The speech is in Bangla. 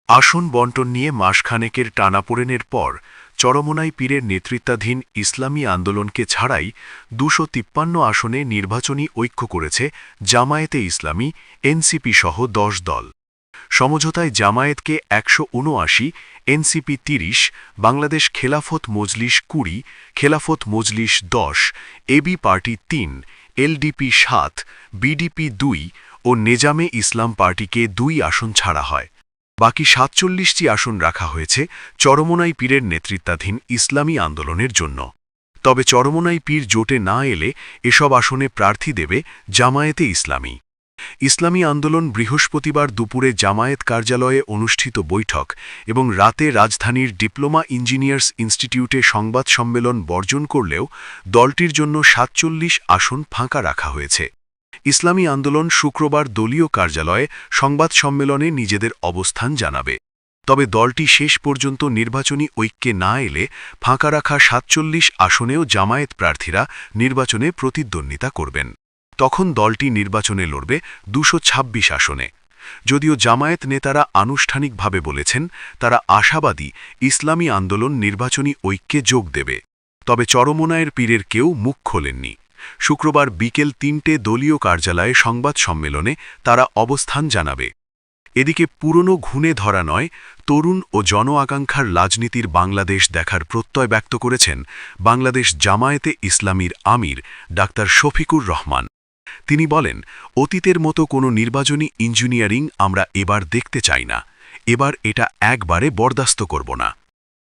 আসন বণ্টন নিয়ে মাসখানেকের টানাপোড়েনের পর চরমোনাই পীরের নেতৃত্বাধীন ইসলামী আন্দোলনকে ছাড়াই ২৫৩ আসনে নির্বাচনী ঐক্য করেছে জামায়াতে ইসলামী, এনসিপি সহ ১০ দল। সমঝোতায় জামায়াতকে ১৭৯, NCP ৩০, Bangladesh Khelafat Majlis ২০, Khelafat Majlis ১০, AB party ৩, LDP ৭, BDP ২ ও নেজামে ইসলাম পার্টিকে ২ আসন ছাড়া হয়। বাকি ৪৭টি আসন রাখা হয়েছে চরমোনাই পীরের নেতৃত্বাধীন ইসলামী আন্দোলনের জন্য। তবে চরমোনাই পীর জোটে না এলে এসব আসনে প্রার্থী দেবে জামায়াতে ইসলামী। ইসলামী আন্দোলন বৃহস্পতিবার দুপুরে জামায়াত কার্যালয়ে অনুষ্ঠিত বৈঠক এবং রাতে রাজধানীর ডিপ্লোমা ইঞ্জিনিয়ার্স ইনস্টিটিউটে সংবাদ সম্মেলন বর্জন করলেও দলটির জন্য ৪৭ আসন ফাঁকা রাখা হয়েছে। ইসলামী আন্দোলন শুক্রবার দলীয় কার্যালয়ে সংবাদ সম্মেলনে নিজেদের অবস্থান জানাবে। তবে দলটি শেষ পর্যন্ত নির্বাচনী ঐক্যে না এলে ফাঁকা রাখা ৪৭ আসনেও জামায়াত প্রার্থীরা নির্বাচনে প্রতিদ্বন্দ্বিতা করবেন। তখন দলটি নির্বাচনে লড়বে ২২৬ আসনে। যদিও জামায়াত নেতারা আনুষ্ঠানিকভাবে বলেছেন তারা আশাবাদী ইসলামী আন্দোলন নির্বাচনী ঐক্যে যোগ দেবে, তবে চরমোনাইয়ের পীরের কেউ মুখ খোলেননি। শুক্রবার বিকেল ৩টে দলীয় কার্যালয়ে সংবাদ সম্মেলনে তারা অবস্থান জানাবে। এদিকে পুরনো ঘুণে ধরা নয়, তরুণ ও জন আকাঙ্ক্ষার রাজনীতির বাংলাদেশ দেখার প্রত্যয় ব্যক্ত করেছেন বাংলাদেশ জামায়াতে ইসলামীর আমির ডাক্তার শফিকুর রহমান। তিনি বলেন, অতীতের মতো কোনো নির্বাচনী ইঞ্জিনিয়ারিং আমরা এবার দেখতে চাই না। এবার এটা একবারে বরদাস্ত করব না।